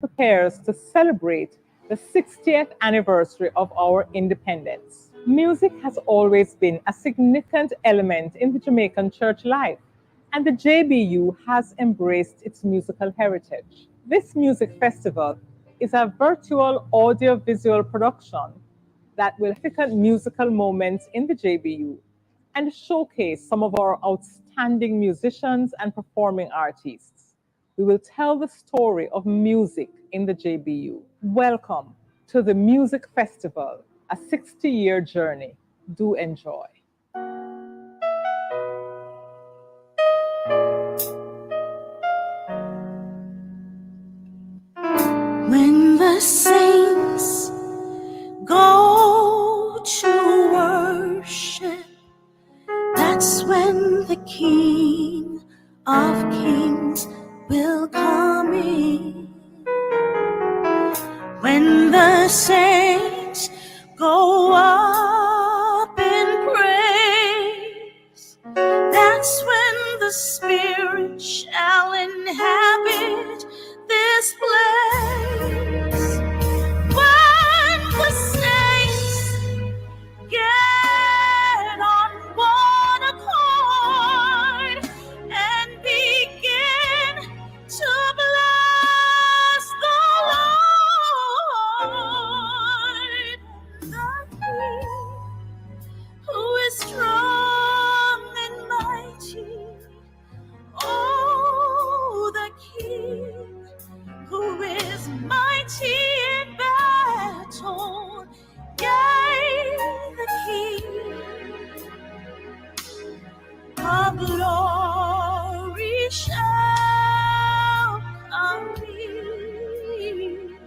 prepares to celebrate the 60th anniversary of our independence. Music has always been a significant element in the Jamaican church life, and the JBU has embraced its musical heritage. This music festival is a virtual audio-visual production that will significant musical moments in the JBU and showcase some of our outstanding musicians and performing artists. We will tell the story of music in the JBU. Welcome to the Music Festival, a 60-year journey. Do enjoy. When the saints go to worship, that's when the King of Kings will come in. When the saints go up in praise, that's when the Spirit shall inhabit this place. When the saints get on one accord and begin to bless the Lord, the King who is strong and mighty, oh, the King who is mighty in battle, yea, the King of glory shall come in.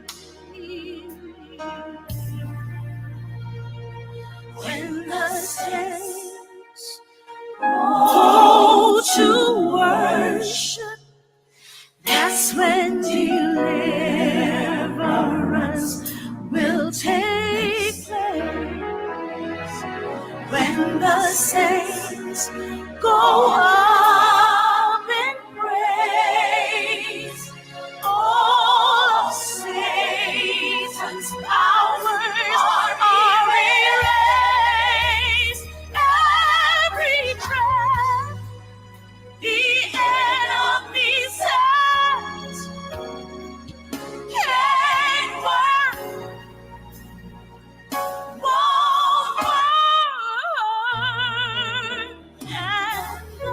When the saints go to worship, that's when deliverance will take place. When the saints go up in praise, all of Satan's powers are erased. Every trap the enemy set can't work, won't work, and the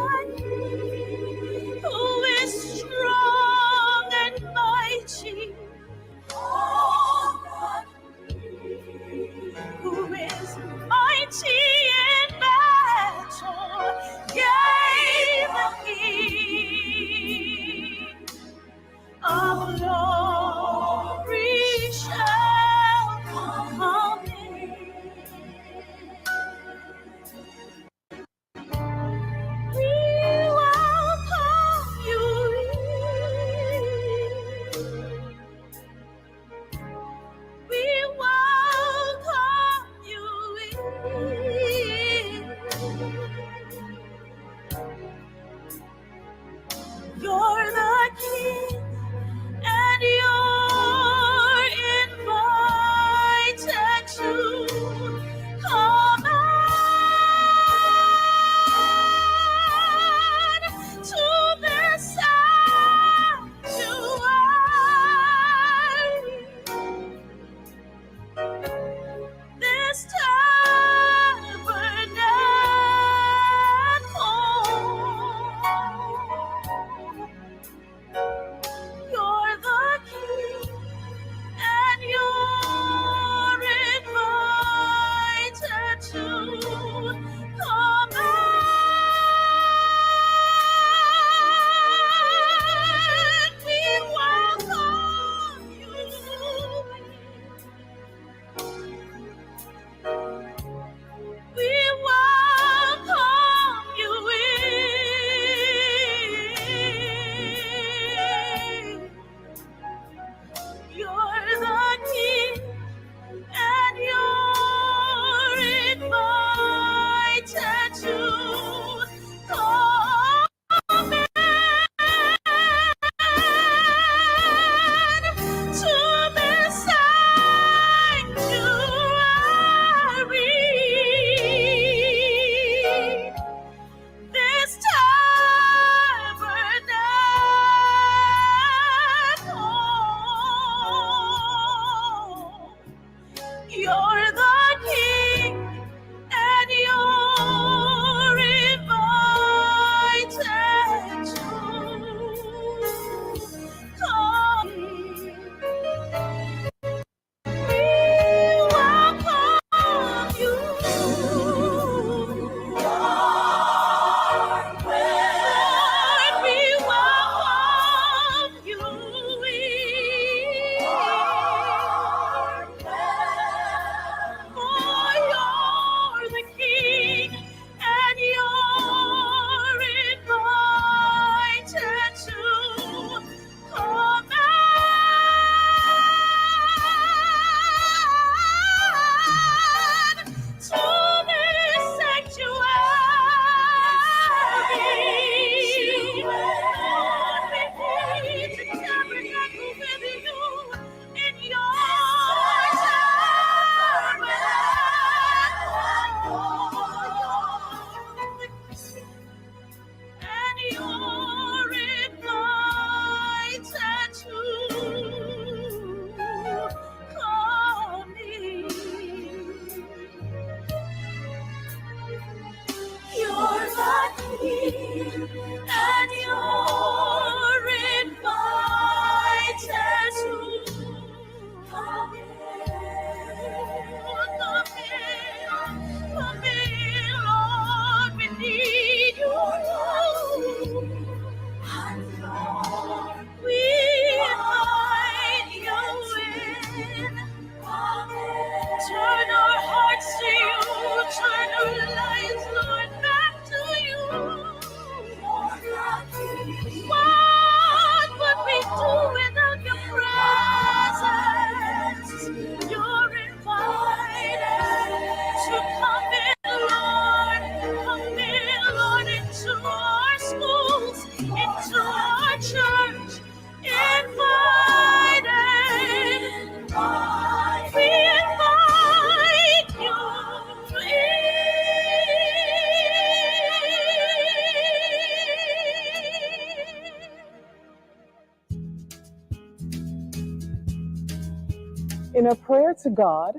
In a prayer to God,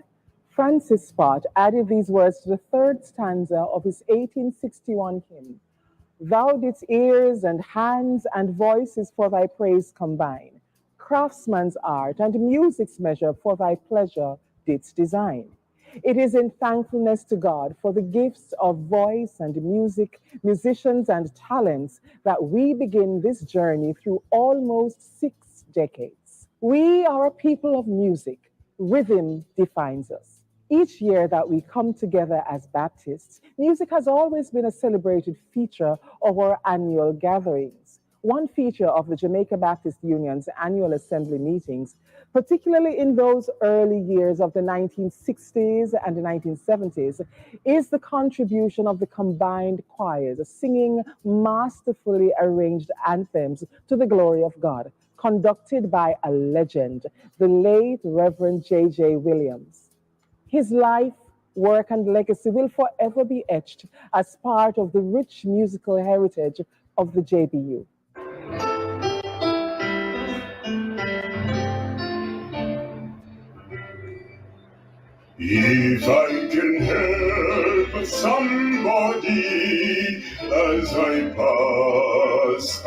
Francis Spot added these words to the third stanza of his 1861 hymn: Thou didst ears and hands and voices for thy praise combine, craftsman's art and music's measure for thy pleasure didst design. It is in thankfulness to God for the gifts of voice and music, musicians and talents that we begin this journey through almost 6 decades. We are a people of music. Rhythm defines us. Each year that we come together as Baptists, music has always been a celebrated feature of our annual gatherings. One feature of the Jamaica Baptist Union's annual assembly meetings, particularly in those early years of the 1960s and the 1970s, is the contribution of the combined choirs singing masterfully arranged anthems to the glory of God, conducted by a legend, the late Reverend J.J. Williams. His life, work, and legacy will forever be etched as part of the rich musical heritage of the JBU. If I can help somebody as I pass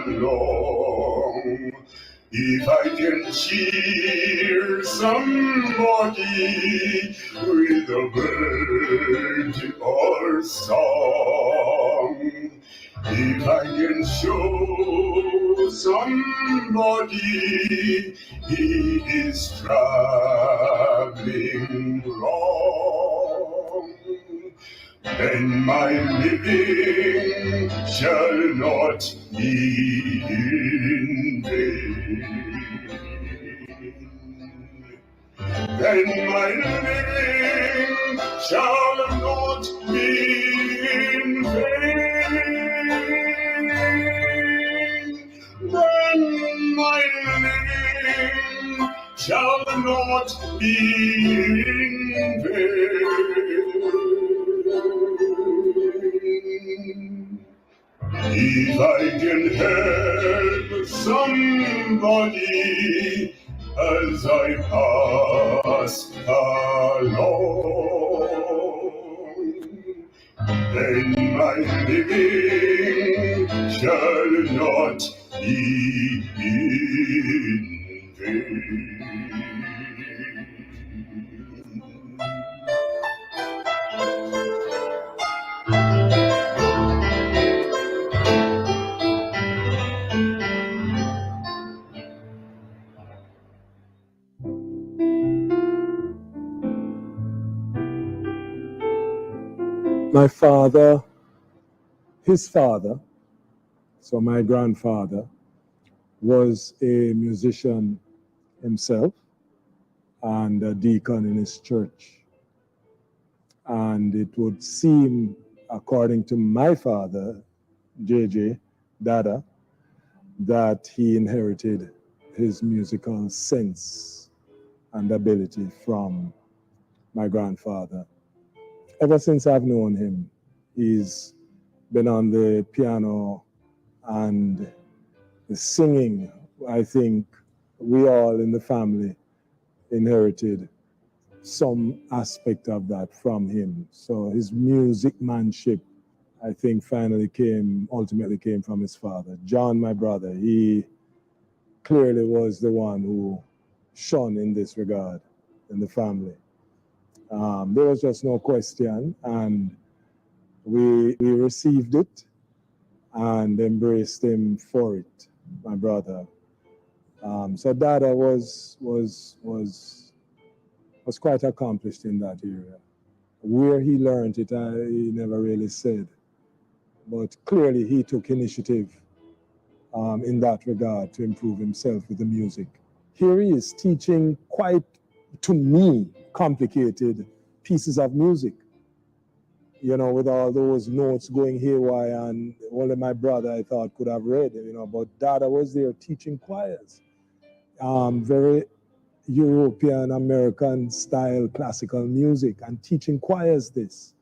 along, if I can cheer somebody with a word or song, if I can show somebody he is traveling wrong, then my living shall not be in vain. Then my living shall not be in vain. Then my living shall not be in vain. If I can help somebody as I pass along, then my living shall not be in vain. My father, his father, so my grandfather, was a musician himself and a deacon in his church. And it would seem, according to my father, JJ, Dada, that he inherited his musical sense and ability from my grandfather. Ever since I've known him, he's been on the piano and the singing. I think we all in the family inherited some aspect of that from him. So his musicmanship, I think, ultimately came from his father. John, my brother, he clearly was the one who shone in this regard in the family. There was just no question, and we received it and embraced him for it, my brother. So Dada was quite accomplished in that area. Where he learned it, he never really said, but clearly he took initiative in that regard to improve himself with the music. Here he is teaching quite, to me, complicated pieces of music, you know, with all those notes going haywire, and only my brother, I thought, could have read, you know, but Dada was there teaching choirs. Very European, American style classical music, and teaching choirs this.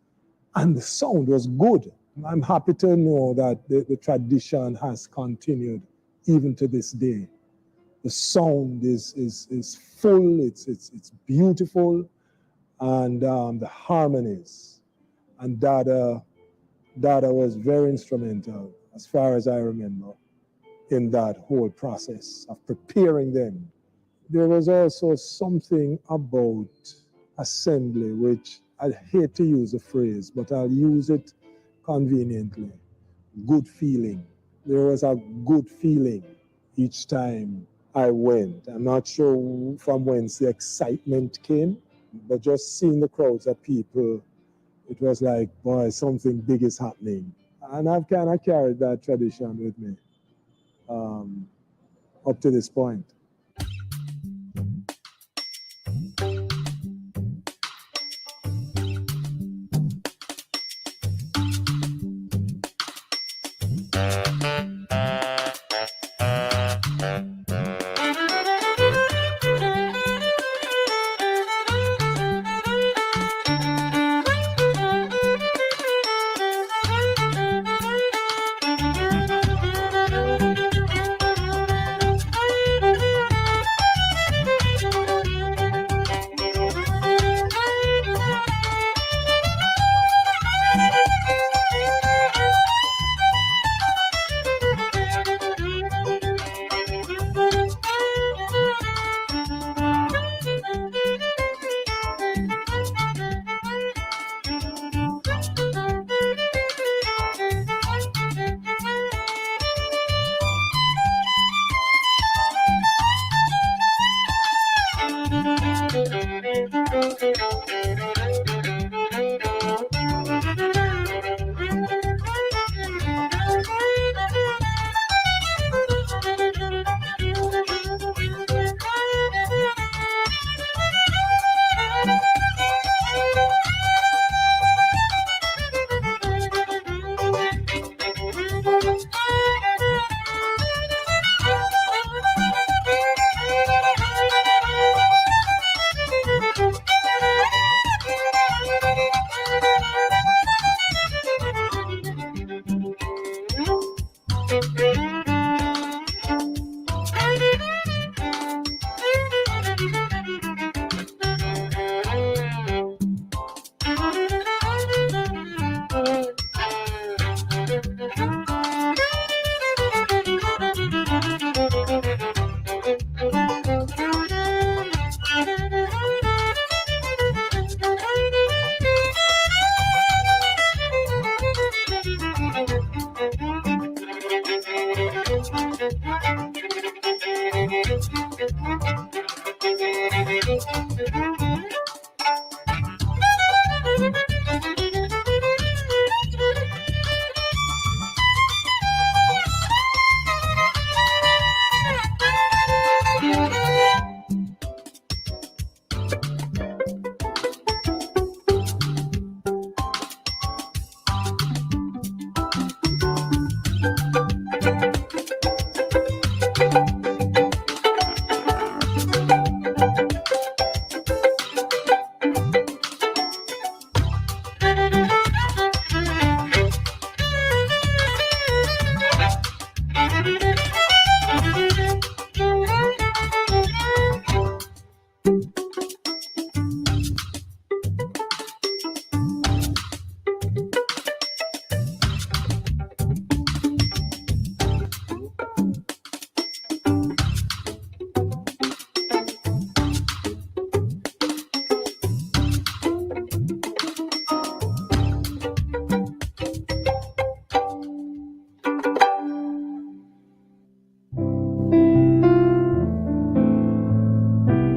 And the sound was good. I'm happy to know that the tradition has continued even to this day. The sound is full, it's beautiful, and the harmonies. And Dada was very instrumental, as far as I remember, in that whole process of preparing them. There was also something about assembly, which I hate to use the phrase, but I'll use it conveniently. Good feeling. There was a good feeling each time I went. I'm not sure from whence the excitement came, but just seeing the crowds of people, it was like, boy, something big is happening. And I've kind of carried that tradition with me up to this point.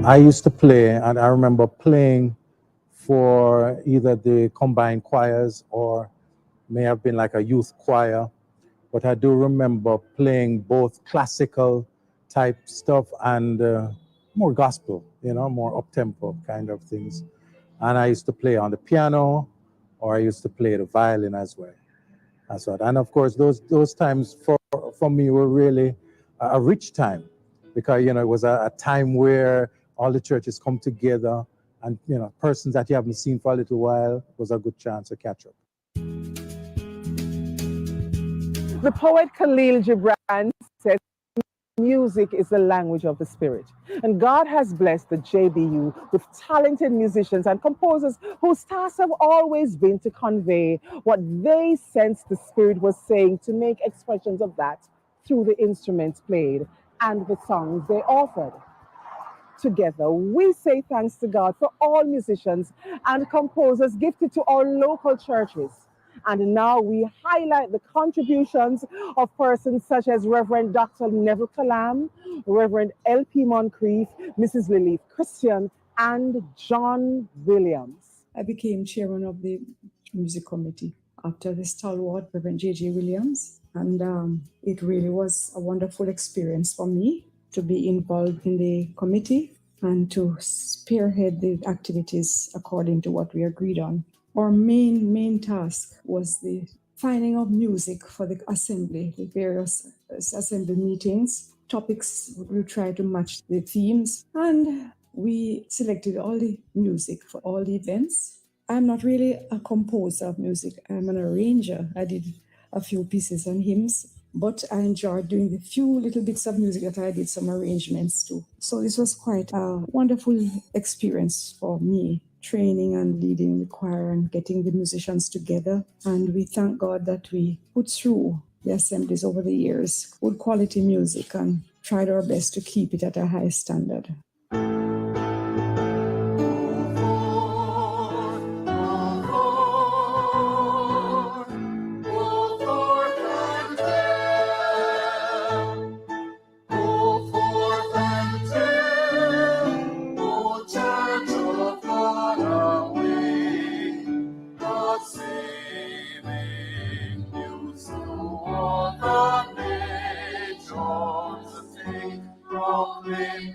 I used to play, and I remember playing for either the combined choirs or may have been like a youth choir. But I do remember playing both classical type stuff and more gospel, more up-tempo kind of things. And I used to play on the piano, or I used to play the violin as well. And of course, those times for me were really a rich time, because it was a time where all the churches come together, and persons that you haven't seen for a little while was a good chance to catch up. The poet Khalil Gibran says Music is the language of the spirit. And God has blessed the JBU with talented musicians and composers whose tasks have always been to convey what they sensed the spirit was saying, to make expressions of that through the instruments played and the songs they offered. Together, we say thanks to God for all musicians and composers gifted to our local churches. And now we highlight the contributions of persons such as Reverend Dr. Neville Kalam, Reverend L.P. Moncrief, Mrs. Lilith Christian, and John Williams. I became chairman of the music committee after the stalwart Reverend J.J. Williams. And it really was a wonderful experience for me to be involved in the committee and to spearhead the activities according to what we agreed on. Our main task was the finding of music for the assembly, the various assembly meetings. Topics, we try to match the themes, and we selected all the music for all the events. I'm not really a composer of music, I'm an arranger. I did a few pieces and hymns, but I enjoyed doing the few little bits of music that I did some arrangements to. So this was quite a wonderful experience for me, training and leading the choir and getting the musicians together. And we thank God that we put through the assemblies over the years good quality music and tried our best to keep it at a high standard.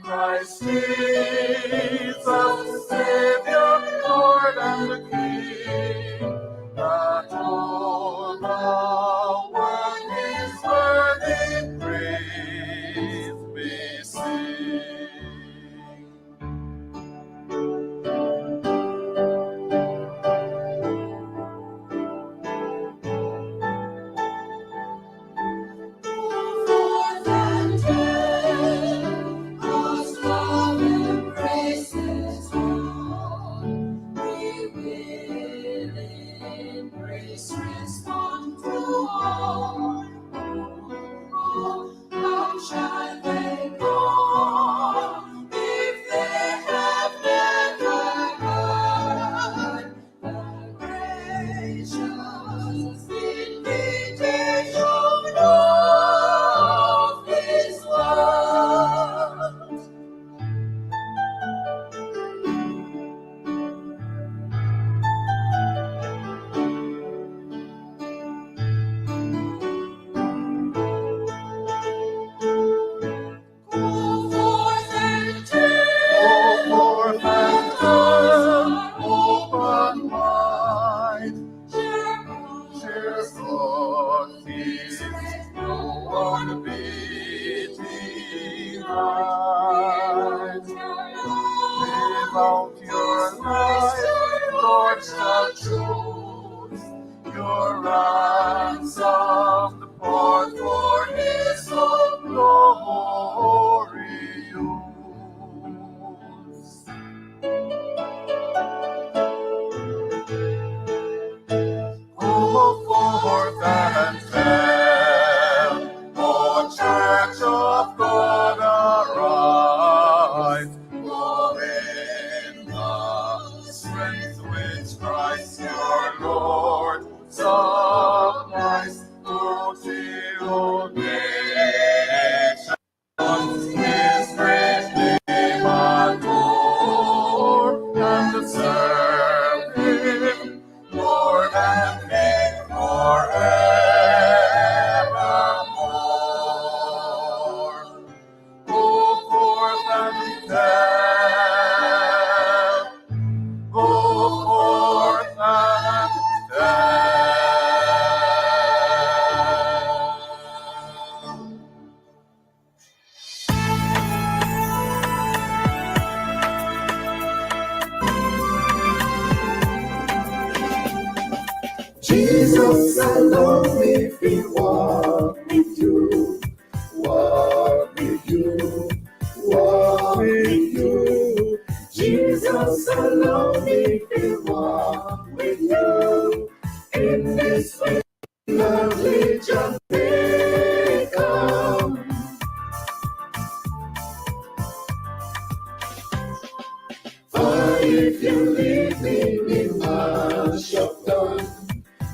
Christ Jesus, Savior, Lord, and the King, that all the world is worthy, praise we sing. Jesus alone, if we walk with you, walk with Jesus alone me to walk with you in this lovely Jamaica. For if you leave me, we mash up done,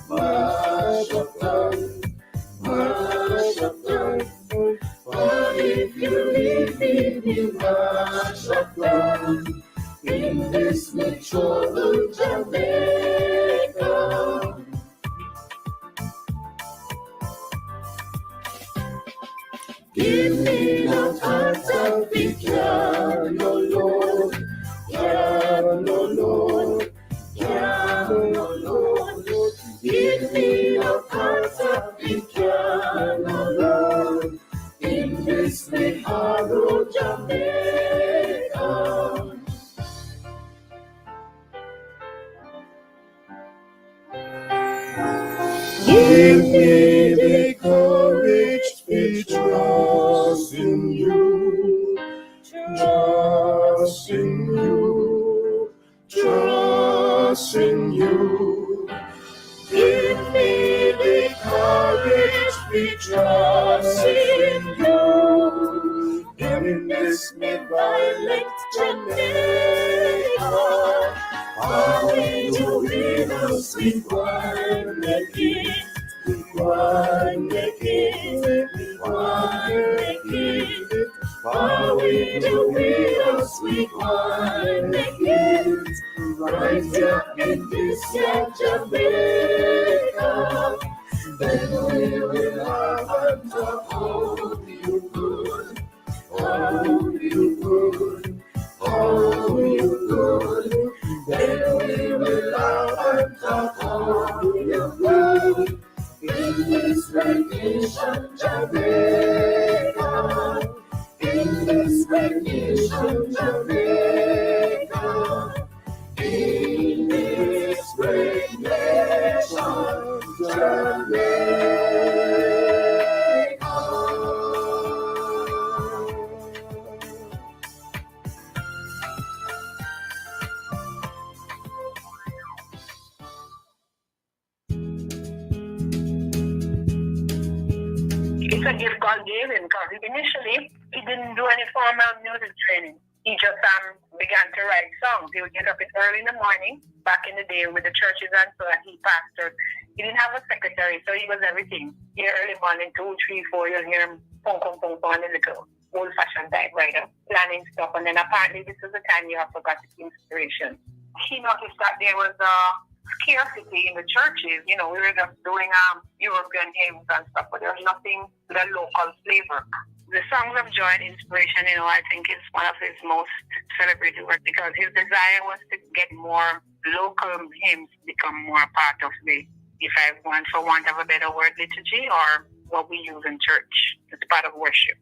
mash up done, mash up done. For if you leave me, we mash up done in this troubled Jamaica. Give me a heart of piano, Lord, piano, Lord, piano, Lord. Give me a heart of piano, Lord, in this hard Jamaica. Give me the courage to trust in you, trust in you, trust in you. Give me the courage to trust in you in this violent Jamaica. Are we doing us? We want make it. We want make it. We want make it. Are we doing us? We want make it. Right here in this Jamaica. Then we will have to hold you good. Hold you good. Hold you good. Then we will have to hold you good. In this vacation Jamaica. In this vacation Jamaica. In this great nation Jamaica. It's a gift God gave him because initially he didn't do any formal music training. He just began to write songs. He would get up early in the morning, back in the day with the churches and so that he pastored. He didn't have a secretary, so he was everything. Here early morning, 2, 3, 4, you'll hear him pong, pong, pong, pong, on the little old-fashioned typewriter, planning stuff. And then apparently this is the time you have forgotten inspiration. He noticed that there was a scarcity in the churches. You know, we were just doing European hymns and stuff, but there was nothing with a local flavor. The Songs of Joy and Inspiration, you know, I think is one of his most celebrated work because his desire was to get more local hymns become more part of the, if I want for want of a better word, liturgy or what we use in church. It's part of worship.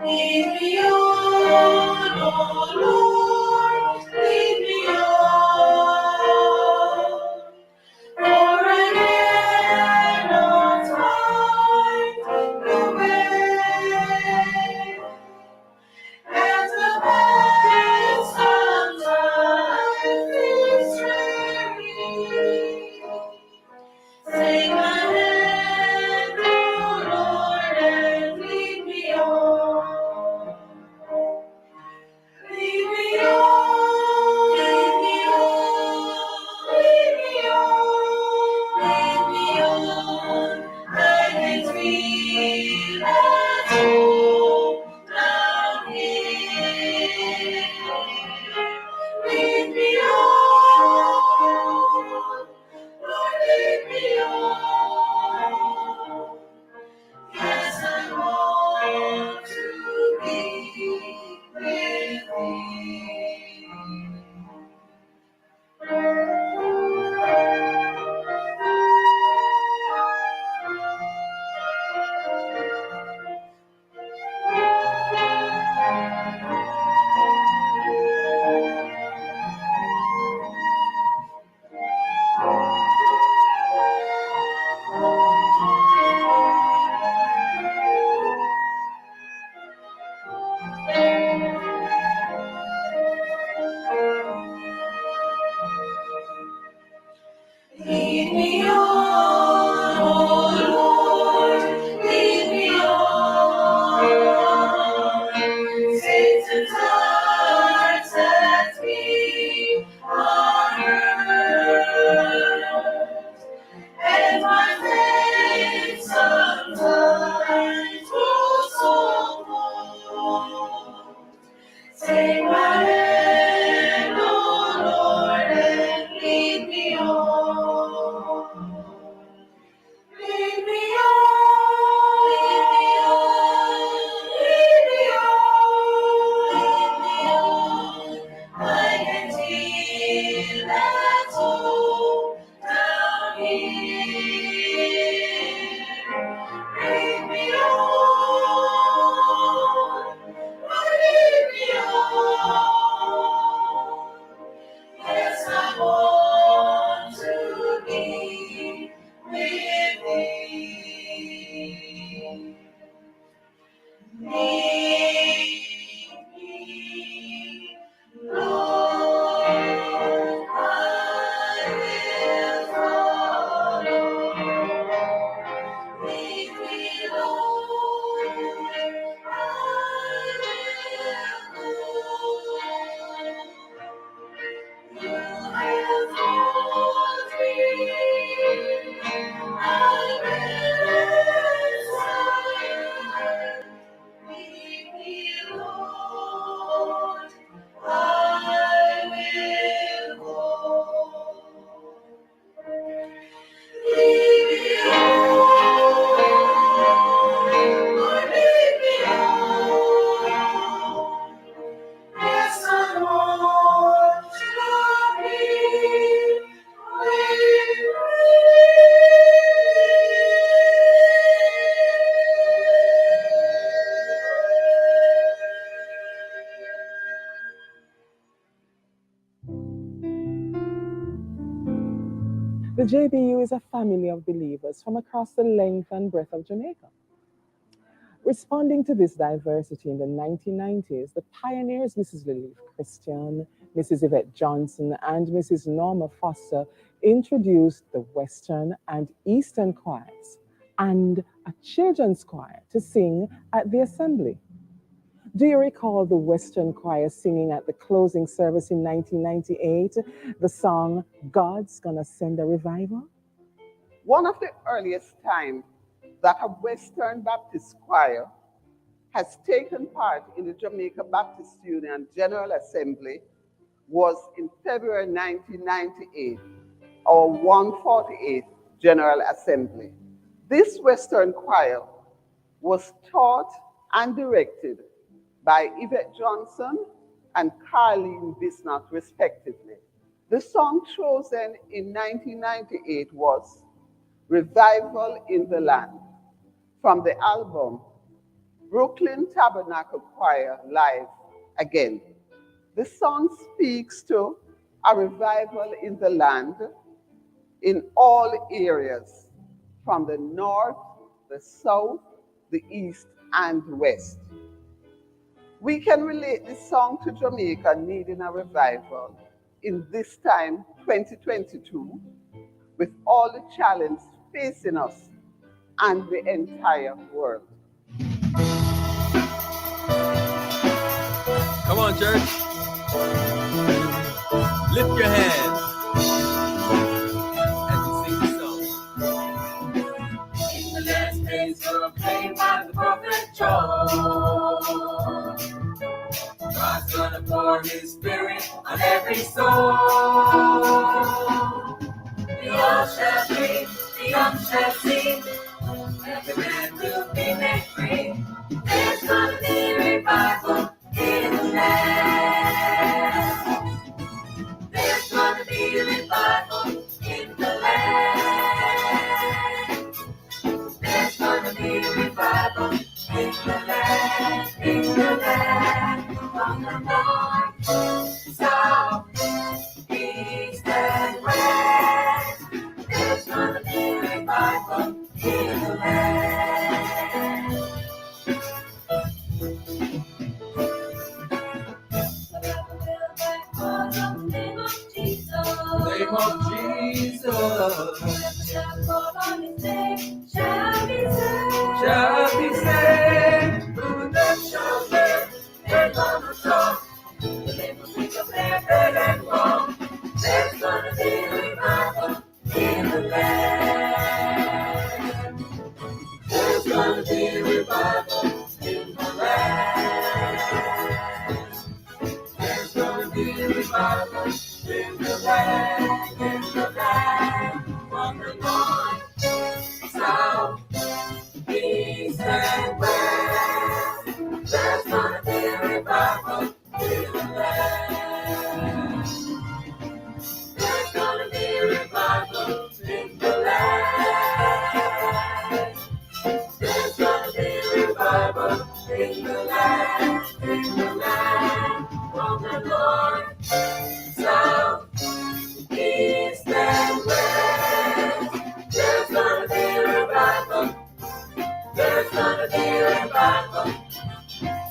Lead me on, oh Lord, lead me on, for again I'll find the way, as the best sometimes is dreary. Take my hand, oh Lord, and lead me on. Lead me Take my hand, oh Lord, and lead me on. Lead me on, lead me on, lead me on, lead me on. I can feel at home down here. Lead me on, lead me on. Yes, I want to be with thee. Lead me, Lord, I will follow. Lead me, Lord, I will go. You have called me, I will answer. Lead me, Lord, I will go. Lead me on, Lord, lead me on. Yes, I want to be with The JBU is a family of believers from across the length and breadth of Jamaica. Responding to this diversity in the 1990s, the pioneers Mrs. Lilief Christian, Mrs. Yvette Johnson, and Mrs. Norma Foster introduced the Western and Eastern choirs and a children's choir to sing at the assembly. Do you recall the Western choir singing at the closing service in 1998 the song, God's Gonna Send a Revival? One of the earliest times that a Western Baptist choir has taken part in the Jamaica Baptist Union General Assembly was in February 1998, our 148th General Assembly. This Western choir was taught and directed by Yvette Johnson and Carleen Bisnott, respectively. The song chosen in 1998 was Revival in the Land, from the album Brooklyn Tabernacle Choir Live Again. The song speaks to a revival in the land in all areas, from the north, the south, the east, and west. We can relate this song to Jamaica needing a revival in this time, 2022, with all the challenges facing us and the entire world. Come on, church. Lift your hands as we sing the song. In the last days proclaimed by the prophet Joel, God's gonna pour his spirit on every soul. The old shall dream, the young shall see, every man will be made free. There's gonna be a revival in the land. There's gonna be a revival in the land. There's gonna be a revival in the land, in the land. From the north, south, east, and west. There's gonna be a revival in the land. Name of Jesus. Name of Jesus. Shall call on his name, shall be saved. Shall be saved. The dead shall live, they're gonna talk. The living will think of their dead and gone. There's gonna be a revival in the land. There's gonna be a revival in the land. revival in the land of the north, south, east, and west. There's gonna be a revival in the land. There's gonna be a revival in the land. There's gonna be a revival in the land of the north, south, east, and west. There's gonna be a revival. There's gonna be a revival.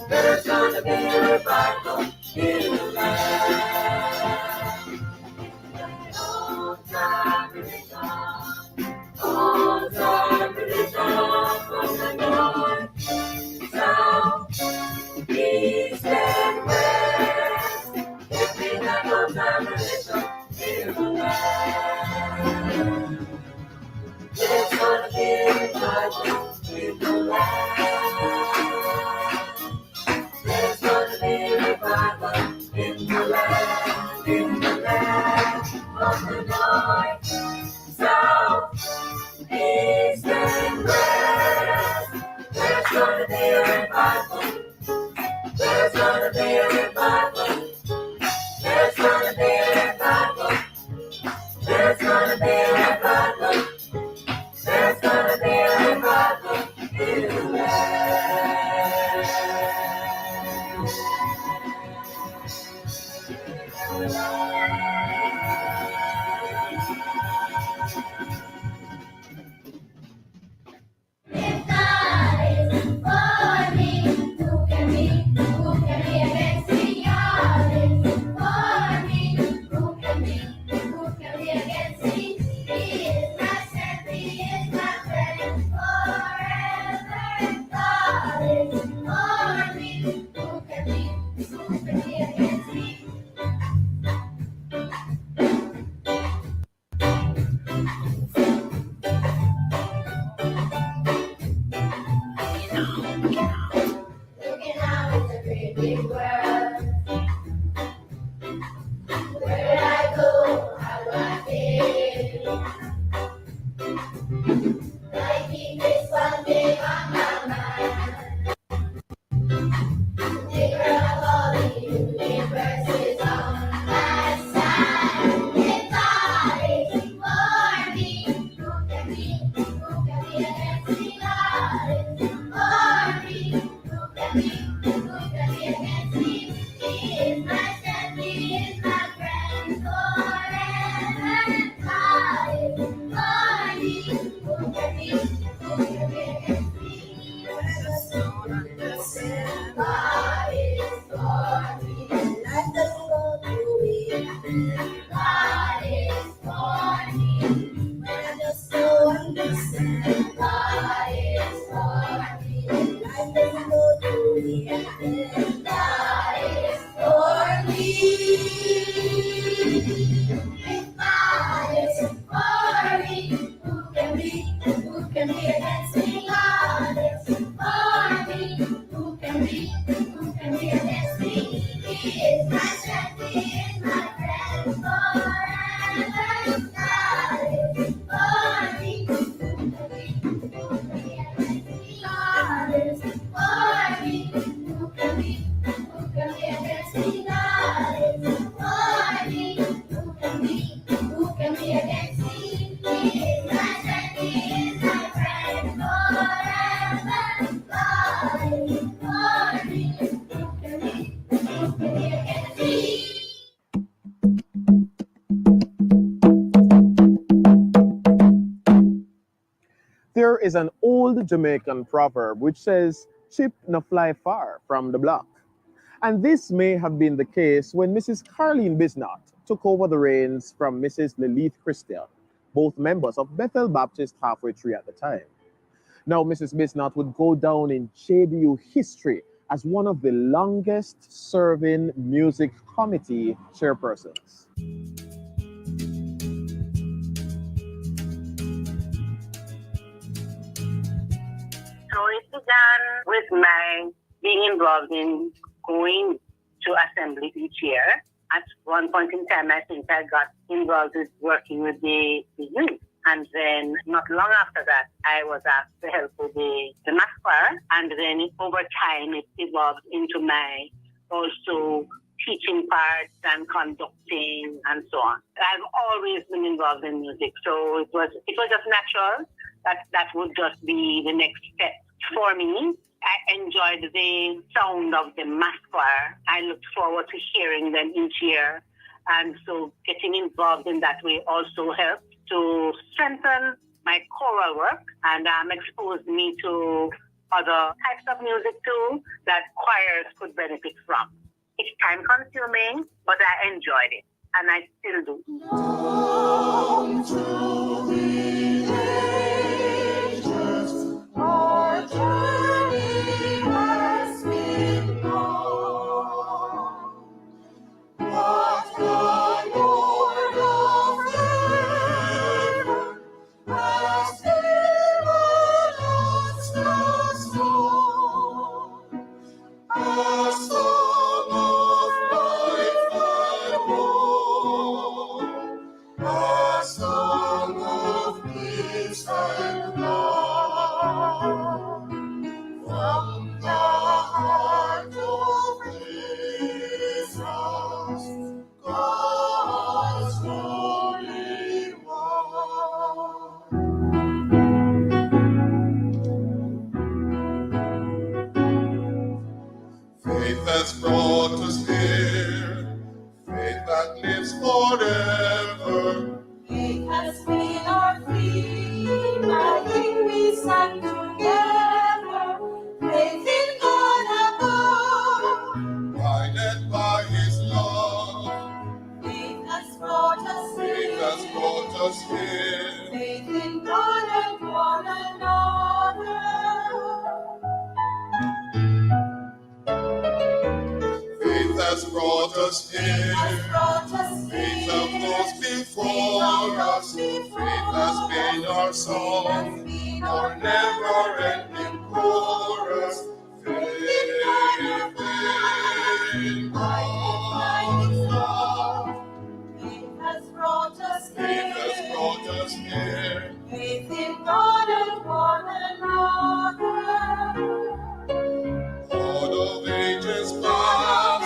There's gonna be a revival in the land. Old time religion, old time religion from the north, south, east, and west. Give me that old time religion in the land. There's gonna be a revival in the land. There's gonna be a revival in the land of the north, south, east, and west. There's gonna be a revival. There's gonna be a revival. There's gonna be a revival. There's gonna be a revival. There's gonna be a revival in the land. If God is for me, who can be against me? God is for me, who can be against me? He is my strength, He is my friend forever. God is for me, who can be against me? Looking out, it's a great big world. Where do I go? How do I feel? I keep this one thing on my mind. The girl of all the universe is on my side. If God is for me, who can be against me? God is for me, who can be against me? He is my strength, He is my friend forever. God is for me, who can be against me? I don't understand. God is for me, life doesn't go through it. God is for me, when I just don't understand. God is for me, life doesn't go through it. God is for me. If God is for me, who can be against me? God is for me, who can be against me? He is my strength, He is my friend forever. God is for me, who can be against me? God is for me, who can be against me? God is for me, who can be against me? He is my strength, He is my friend forever. God is for me, who can be against me? There is an old Jamaican proverb which says, "Chip no fly far from the block." And this may have been the case when Mrs. Carleen Bisnott took over the reins from Mrs. Lilith Christian, both members of Bethel Baptist Halfway Tree at the time. Now, Mrs. Bisnott would go down in JBU history as one of the longest serving music committee chairpersons. So it began with my being involved in going to assembly each year at one point in time, I think I got involved with working with the youth. And then not long after that, I was asked to help with the mass choir. And then over time, it evolved into my also teaching parts and conducting and so on. I've always been involved in music, so it was just natural that would just be the next step for me. I enjoyed the sound of the mass choir. I looked forward to hearing them each year, and so getting involved in that way also helped to strengthen my choral work and exposed me to other types of music too that choirs could benefit from. It's time consuming, but I enjoyed it, and I still do. Down through the ages, our journey has been long. But the Lord of heaven has given us the song, a song of life and hope, a song of peace and love, from the heart of Jesus, God's Holy One. Faith has brought us here, faith that lives forever. Faith has been our theme, I think we sang together. Faith in God above, Guided by His love, faith has brought us faith has here. brought us here. Faith in God and one another. Faith has brought us Faith here. has brought us Faith of here. those before us. Faith has been our song, our never-ending chorus. Faith in God. Faith has brought us Faith has here. brought us here. Faith in God and one another. Lord of ages past,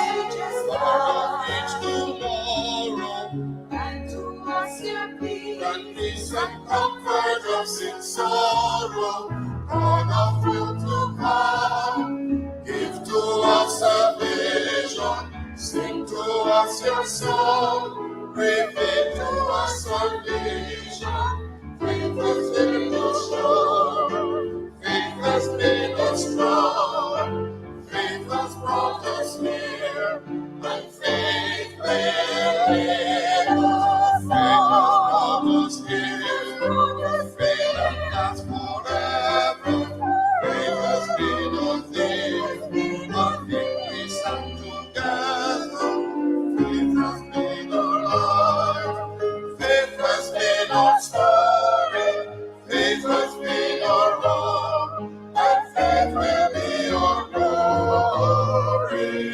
far of each tomorrow, And to us your peace. and peace and comfort of sin sorrow, God of will to come, give to us salvation, sing to us your song, reveal to us salvation. Faith has been us strong, faith has made us strong, faith has brought us near, and faith will lead us on. Faith has brought us here, faith that lasts forever. Faith has been our theme, we sang together. Faith has been our life, faith has been our story, faith has been our hope, and faith will be our glory.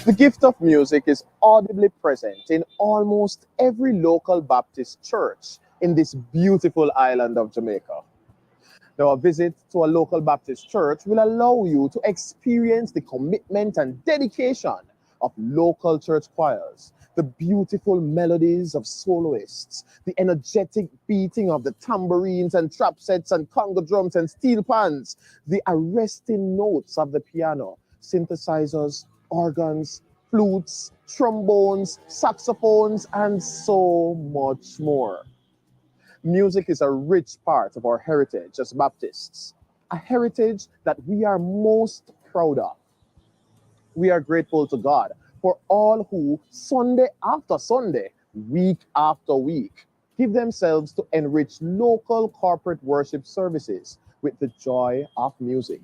The gift of music is audibly present in almost every local Baptist church in this beautiful island of Jamaica. Now, a visit to a local Baptist church will allow you to experience the commitment and dedication of local church choirs, the beautiful melodies of soloists, the energetic beating of the tambourines and trap sets and conga drums and steel pans, the arresting notes of the piano, synthesizers, organs, flutes, trombones, saxophones, and so much more. Music is a rich part of our heritage as Baptists, a heritage that we are most proud of. We are grateful to God for all who, Sunday after Sunday, week after week, give themselves to enrich local corporate worship services with the joy of music.